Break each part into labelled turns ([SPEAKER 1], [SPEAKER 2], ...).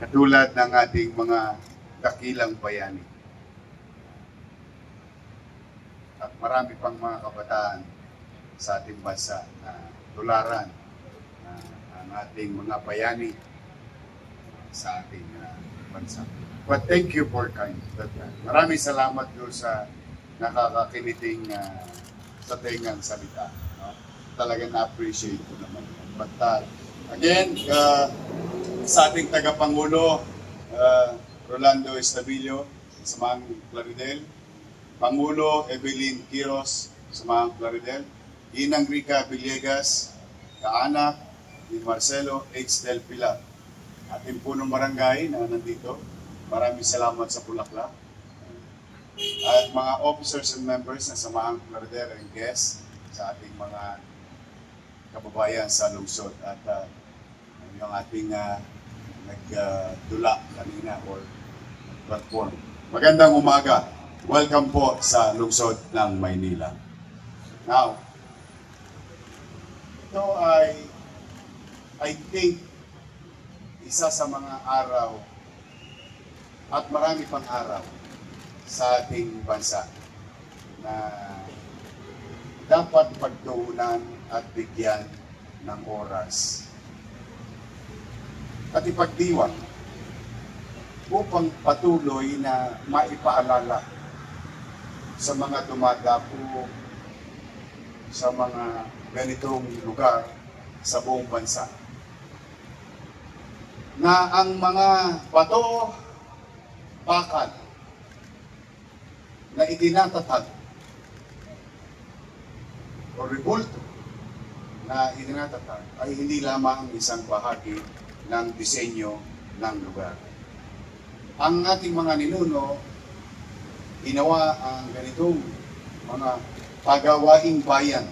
[SPEAKER 1] katulad ng ating mga dakilang bayani. At marami pang mga kabataan sa ating bansa na tularan ang ating mga bayani sa ating bansa. But thank you for kind. Maraming salamat doon sa nakakakiniting sa tengang salita. No? Talagang na-appreciate ko naman. But again, sa ating tagapangulo, Rolando Estavillo, Samang Plaridel, Pangulo Evelyn Quiros, Samang Plaridel, Inang Rica Villegas, kaanak ni Marcelo H. Del Pilar, ating punong barangay na nandito. Maraming salamat sa Bulaklak. At mga officers and members ng Samang Plaridel and guests sa ating mga kababayan sa lungsod at yung ating nagdula kanina or platform. Magandang umaga. Welcome po sa lungsod ng Maynila. Now, ito I think isa sa mga araw at marami pang araw sa ating bansa na dapat pagtuunan at bigyan ng oras at ipagdiwang upang patuloy na maipaalala sa mga dumadapo sa mga ganitong lugar sa buong bansa na ang mga bato, bakal na itinatatag o rebulto na itinatatag ay hindi lamang isang bahagi ng disenyo ng lugar. Ang ating mga ninuno ginawa ang ganitong mga pagawaing bayan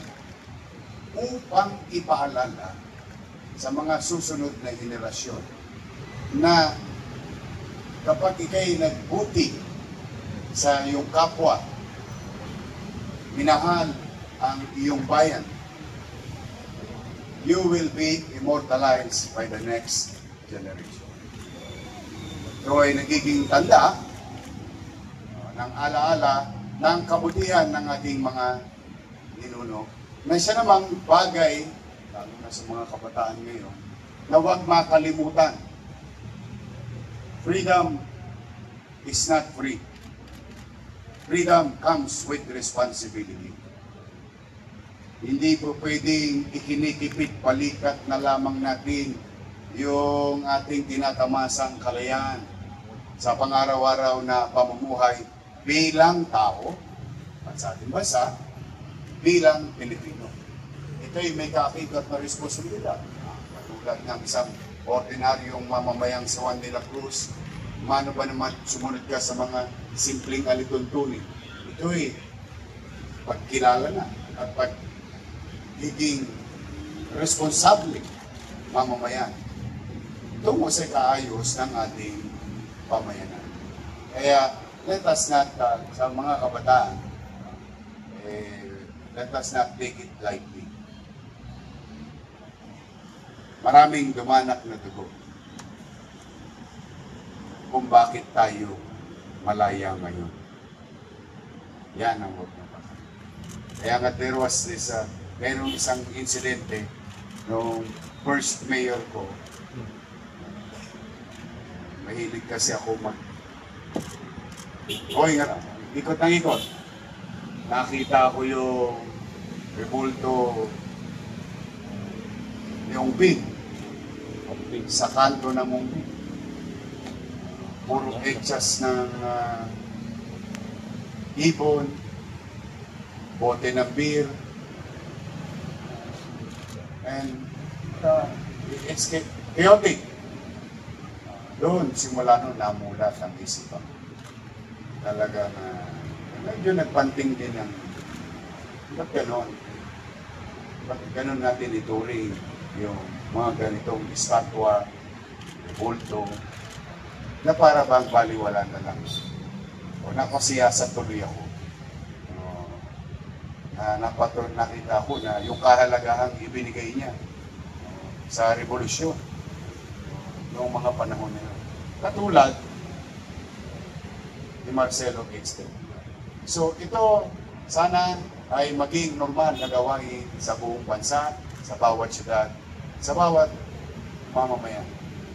[SPEAKER 1] upang ipaalala sa mga susunod na henerasyon na kapag ikay nagbuti sa iyong kapwa, minahal ang iyong bayan, you will be immortalized by the next generation. Ito ay nagiging tanda ng alaala ng kabutihan ng ating mga ninuno na siya namang bagay, lalo na sa mga kabataan ngayon, na huwag makalimutan. Freedom is not free. Freedom comes with responsibility. Hindi po pwedeng ikinikipit palikat na lamang natin yung ating tinatamasang kalayaan sa pang-araw-araw na pamumuhay bilang tao at sa ating bansa bilang Pilipino. Ito'y may kakibat na responsibilidad. Katulad ng isang ordinaryong mamamayang sa Juan de la Cruz, mano ba naman sumunod ka sa mga simpleng alituntunin. Ito'y pagkilala na at pagiging responsable mamamayan tungo sa kaayos ng ating pamayanan. Kaya let us not, sa mga kabataan, let us not take it lightly. Maraming dumanak na dugo kung bakit tayo malaya ngayon. Yan ang huwag na pa. Kaya nga there was this, mayroong isang insidente nung first mayor ko. Mahilig kasi ako ikot ng ikot. Nakita ko yung rebulto, yung pig sa kanto ng Mungpig. Puro ekchas ng ibon, bote ng beer, and it's chaotic. Doon, simula nun, namulat ang isipan. Talaga na medyo nagpanting din ang ba't ganon? Ba't ganon natin ituring yung mga ganitong estatwa, bulto, na para bang baliwala na lang. O napasiyasa tuloy ako. Nakita ko na yung kahalagahang ibinigay niya sa revolusyon noong mga panahon na yun. Katulad ni Marcelo Extel. So ito sana ay maging normal na gawain sa buong bansa, sa bawat syudad, sa bawat mamamayan.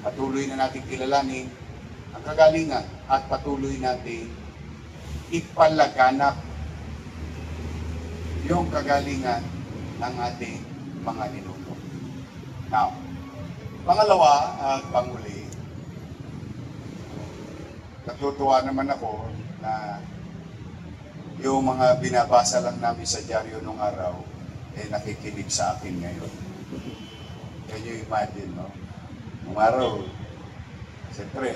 [SPEAKER 1] Patuloy na natin kilalanin ang kagalingan at patuloy natin ipalaganap yung kagalingan ng ating mga ninuno. Now, pangalawa at panghuli, natutuwa naman ako na yung mga binabasa lang namin sa dyaryo nung araw, nakikinig sa akin ngayon. Can you imagine, no? Nung araw, siyempre,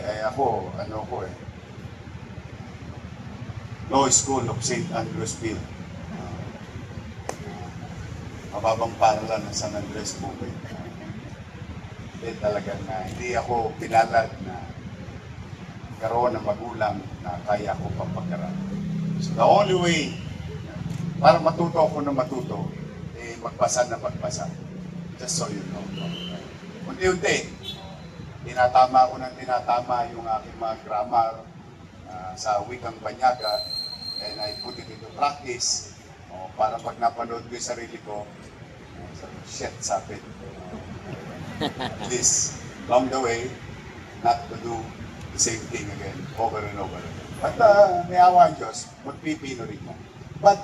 [SPEAKER 1] Law School of St. Andrews Field. Mababang paralan ng San Andres Bukid. Talagang hindi ako pinalad na karoon ng magulang na kaya ko papagaran. So the only way para matuto ako na matuto, magbasa na magbasa. Just so you know. Unti-unti, tinatama ko ng tinatama yung aking mga grammar sa wikang Banyaga, and I put it into practice para pag napanood ko yung sarili ko, shit, sapit. At least, along the way, not to do the same thing again, over and over again. But may awa ang Diyos, magpipino rin mo. But,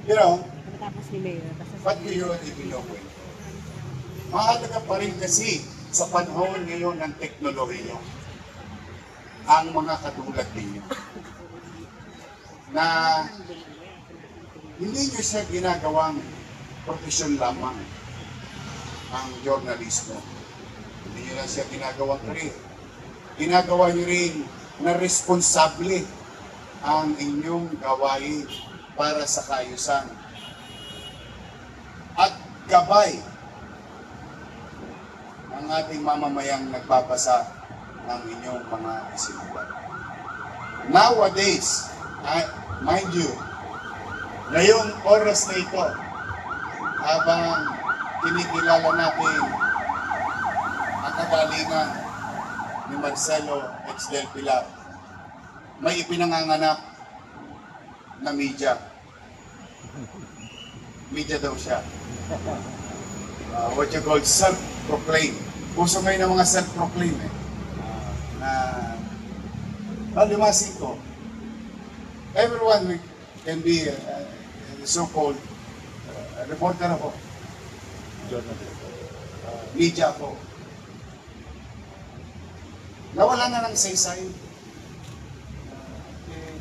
[SPEAKER 1] you know, what do you even know? Mahalaga pa rin kasi sa panahon ngayon ng teknolohiya, ang mga katulad ninyo, na hindi nyo siya ginagawang profesyon lamang ang journalismo. Hindi nyo lang siya ginagawang career. Ginagawa nyo rin na responsable ang inyong gawain para sa kaayusan at gabay ang ating mamamayang nagbabasa ng inyong mga isinulat. Nowadays, mind you, ngayong oras na ito, habang kinikilala natin ang kagalingan ni Marcelo X. del Pilar, may ipinanganganak na media. Media daw siya. What you call self-proclaim. Puso ngayon ng mga self-proclaim limasin ko. Everyone can be so-called reporter ako. Media ako. Nawala na ng saysay.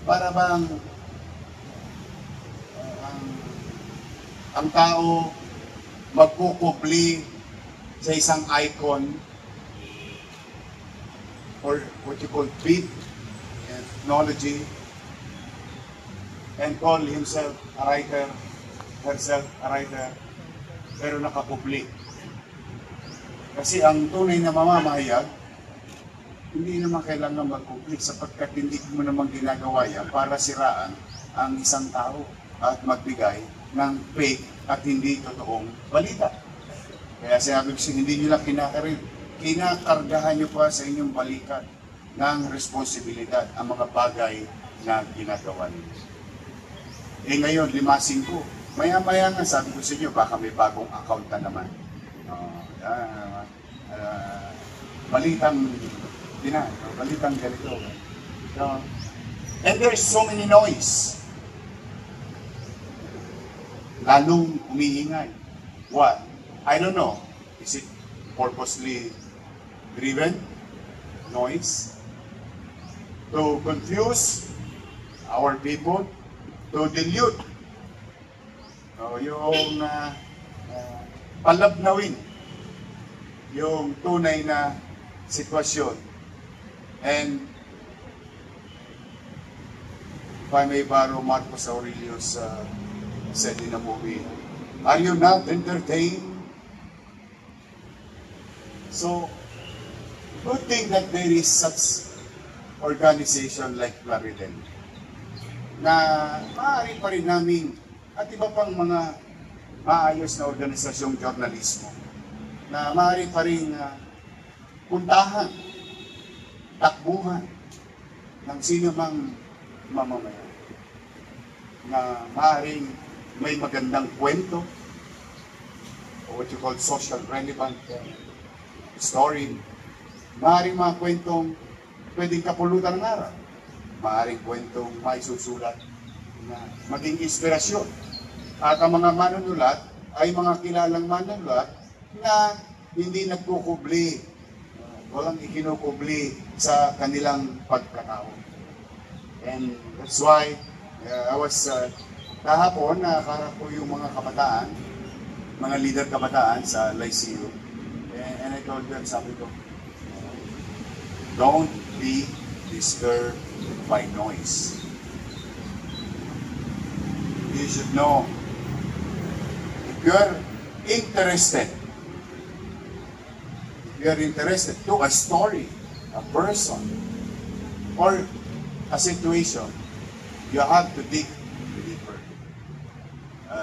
[SPEAKER 1] Para bang ang tao magkukubli sa isang icon or what you call beat technology and call himself a writer, herself a writer, pero nakakubli. Kasi ang tunay na mamamahayag, hindi naman kailangan magkubli sapagkat hindi mo naman ginagawa yan para siraan ang isang tao at magbigay ng fake at hindi totoong balita. Kaya sinabi ko siya, hindi nyo lang kinakargahan nyo pa sa inyong balikat ng responsibilidad ang mga bagay na ginagawa ninyo. Ngayon, limasin ko. Maya-maya nga, sabi ko sa inyo, baka may bagong account na naman. Balitang ganito. And there's so many noise. Lalong umiingay. What? I don't know. Is it purposely driven? Noise? To confuse our people, to dilute yung palabnawin yung tunay na sitwasyon. And if I may borrow Marcos Aurelius said in a movie, are you not entertained? So, good thing that there is such organization like Plaridel na maaari pa rin namin at iba pang mga maayos na organisasyong journalismo na maaari pa rin puntahan takbuhan ng sino mang mamamayan na maaaring may magandang kwento o what you call social relevant story. Maaaring mga kwentong pwedeng kapulutan ng araw. Maaaring kwentong maisusulat na maging inspirasyon. At ang mga manunulat ay mga kilalang manunulat na hindi nagkukubli, walang ikinukubli sa kanilang pagkatao. And that's why I was kahapon nakakarap ko yung mga kabataan, mga leader kabataan sa Lyceum. And I told them, sabi ko, don't be disturbed by noise. You should know, if you're interested to a story, a person, or a situation, you have to dig deeper.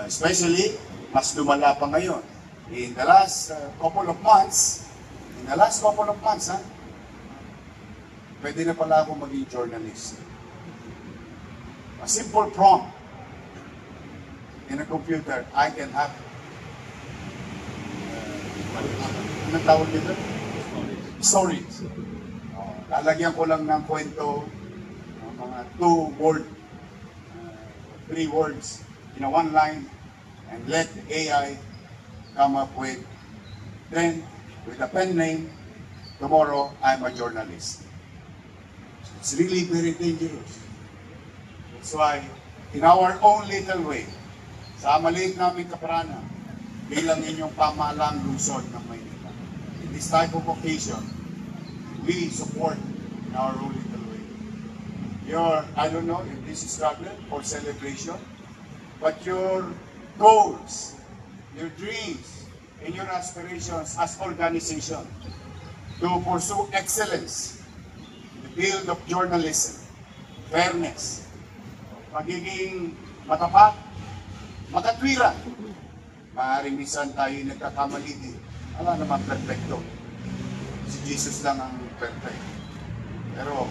[SPEAKER 1] Especially, mas lumala pa ngayon. In the last couple of months, pwede na pala ako maging journalist. A simple prompt in a computer, I can have anong tawag dito? Stories. Lalagyan ko lang ng kwento, mga 2 word, 3 words in a one line, and let the AI come up with, then with a pen name, tomorrow I'm a journalist. It's really very dangerous. That's why, in our own little way, sa maliit namin kaparanan, bilang inyong pamahalang lungsod ng Maynila, in this type of occasion, we support in our own little way. I don't know if this is struggle or celebration, but your goals, your dreams, and your aspirations as organization to pursue excellence in the field of journalism, fairness, pagiging matapat, makatwira. Maaaring minsan tayo nagkakamali din. Wala naman perfecto. Si Jesus lang ang perfect. Pero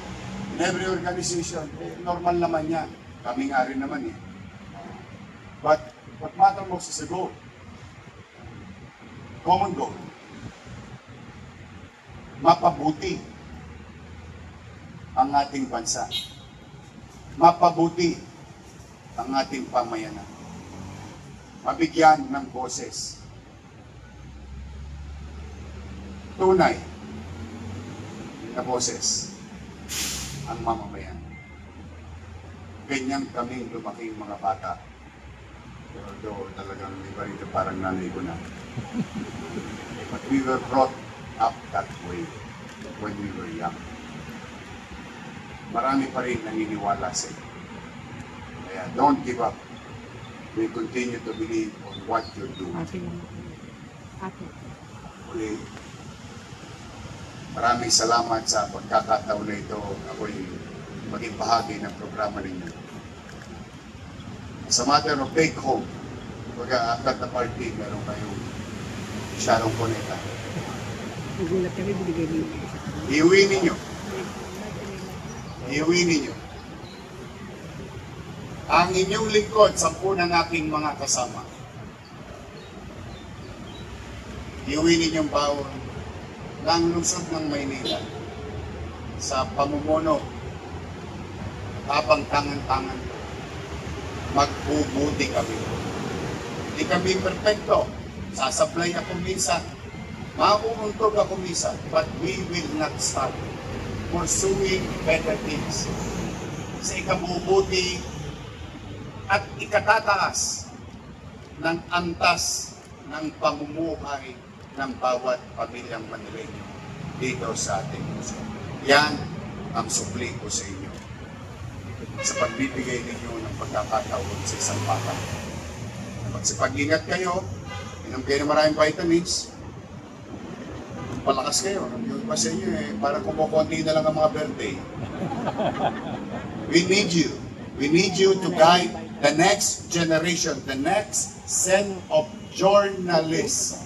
[SPEAKER 1] in every organization, normal naman yan. Kami nga rin naman eh. But what matters most is a goal. Common goal. Mapabuti ang ating bansa. Mapabuti ang ating pamayanan. Mabigyan ng boses. Tunay na boses ang mamamayan. Ganyan kaming lumaking mga bata. Pero talagang iba rin parang nanay ko na. But we were brought up that way when we were young. Marami pa rin naniniwala sa iyo. Kaya don't give up. We continue to believe on what you're doing. Okay. Maraming salamat sa pagkakataon na ito. Ako'y maging bahagi ng programa ninyo. Sa matter of take home, after the party, meron kayong Sharon Cuneta. Iuwi ninyo. Ang inyong lingkod, 10 ng aking mga kasama. Iuwi ninyong bawon ng lungsod ng Maynila sa pamumuno habang tangan-tangan magbubuti kami. Hindi kami perfecto. Sasablay ako minsan. Mauuntog ako minsan. But we will not stop pursuing better things. Sa ikabubuti at ikatataas ng antas ng pamumuhay ng bawat pamilyang Manileño dito sa ating mundo. Yan ang supli ko sa inyo sa pagbibigay ninyo ng pagkakataon sa isang bata. Magsipag-ingat kayo, inom kayo ng maraming vitamins, palakas kayo. Yung iba sa inyo para kumukunti na lang ang mga birthday. We need you. We need you to guide the next generation, the next set of journalists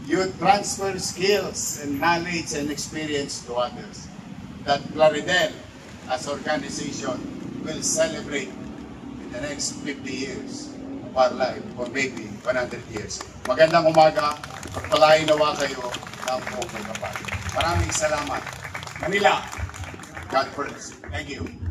[SPEAKER 1] you transfer skills and knowledge and experience to others. That Claridel as organization will celebrate in the next 50 years of our life or maybe 100 years. Magandang umaga. Pagpalain nawa kayo ng buong kapal. Maraming salamat. Manila, God first. Thank you.